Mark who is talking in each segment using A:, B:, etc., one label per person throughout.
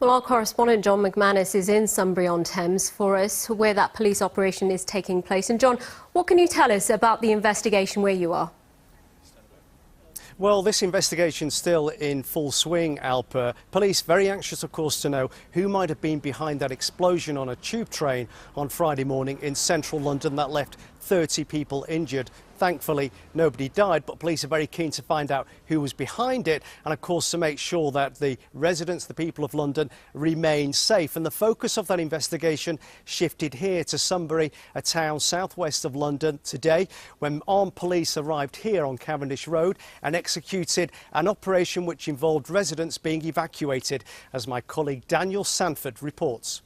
A: Well, our correspondent John McManus is in Sunbury-on-Thames for us, where that police operation is taking place. And John, what can you tell us about the investigation where you are?
B: Well, this investigation's still in full swing, Alpa. Police very anxious, of course, to know who might have been behind that explosion on a tube train on Friday morning in central London that left 30 people injured. Thankfully, nobody died, but police are very keen to find out who was behind it and, of course, to make sure that the residents, the people of London, remain safe. And the focus of that investigation shifted here to Sunbury, a town southwest of London, today, when armed police arrived here on Cavendish Road and executed an operation which involved residents being evacuated, as my colleague Daniel Sanford reports.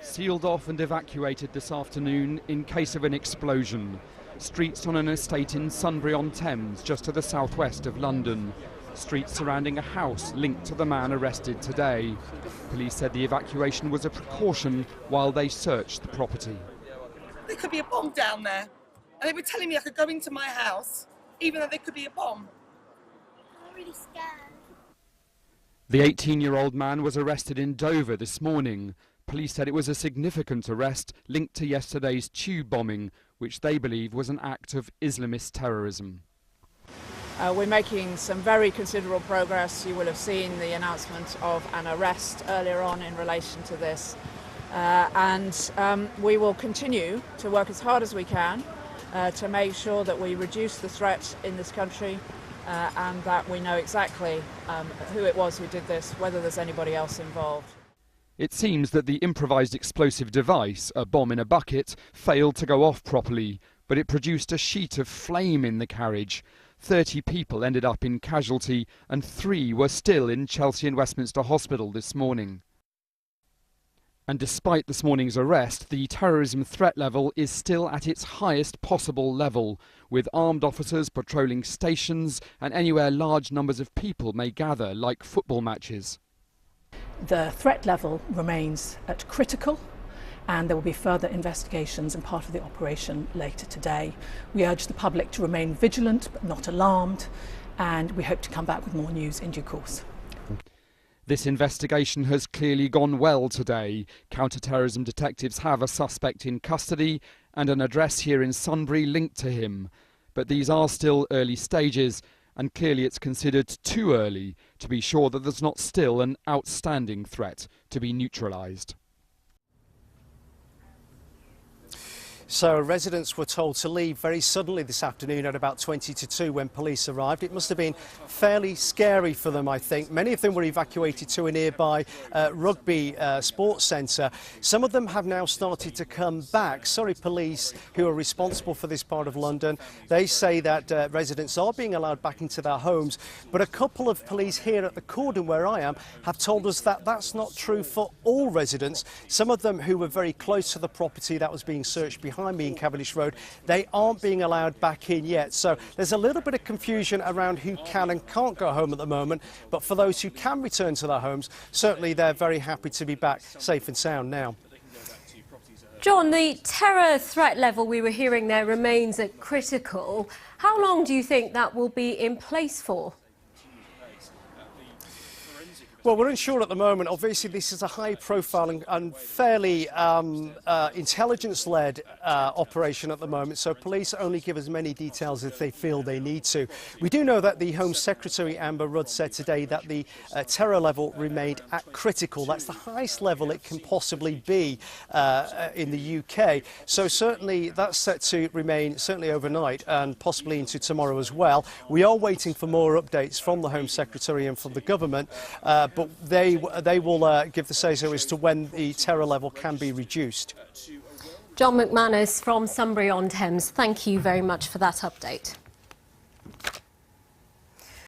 C: Sealed off and evacuated this afternoon in case of an explosion. Streets on an estate in Sunbury-on-Thames, just to the southwest of London. Streets surrounding a house linked to the man arrested today. Police said the evacuation was a precaution while they searched the property.
D: There could be a bomb down there. And they were telling me I could go into my house, even though there could be a bomb.
E: I'm really scared.
C: The 18-year-old man was arrested in Dover this morning. Police said it was a significant arrest linked to yesterday's tube bombing, which they believe was an act of Islamist terrorism.
F: We're making some very considerable progress. You will have seen the announcement of an arrest earlier on in relation to this. We will continue to work as hard as we can to make sure that we reduce the threat in this country and that we know exactly who it was who did this, whether there's anybody else involved.
C: It seems that the improvised explosive device, a bomb in a bucket, failed to go off properly, but it produced a sheet of flame in the carriage. 30 people ended up in casualty and 3 were still in Chelsea and Westminster Hospital this morning. And despite this morning's arrest, the terrorism threat level is still at its highest possible level, with armed officers patrolling stations and anywhere large numbers of people may gather, like football matches.
G: The threat level remains at critical, and there will be further investigations and part of the operation later today. We urge the public to remain vigilant but not alarmed, and we hope to come back with more news in due course.
C: This investigation has clearly gone well today. Counter-terrorism detectives have a suspect in custody and an address here in Sunbury linked to him. But these are still early stages, and clearly it's considered too early to be sure that there's not still an outstanding threat to be neutralised.
B: So residents were told to leave very suddenly this afternoon at about 20 to 2 when police arrived. It must have been fairly scary for them, I think. Many of them were evacuated to a nearby rugby sports centre. Some of them have now started to come back. Surrey Police, who are responsible for this part of London, they say that residents are being allowed back into their homes. But a couple of police here at the cordon where I am have told us that that's not true for all residents. Some of them who were very close to the property that was being searched behind me in Cavendish Road, they aren't being allowed back in yet. So there's a little bit of confusion around who can and can't go home at the moment. But for those who can return to their homes, certainly they're very happy to be back safe and sound now.
A: John, the terror threat level we were hearing there remains at critical. How long do you think that will be in place for?
B: Well, we're unsure at the moment. Obviously, this is a high-profile and fairly intelligence-led operation at the moment, so police only give as many details as they feel they need to. We do know that the Home Secretary, Amber Rudd, said today that the terror level remained at critical. That's the highest level it can possibly be in the UK. So certainly that's set to remain certainly overnight and possibly into tomorrow as well. We are waiting for more updates from the Home Secretary and from the government. But they will give the say-so as to when the terror level can be reduced.
A: John McManus from Sunbury-on-Thames, thank you very much for that update.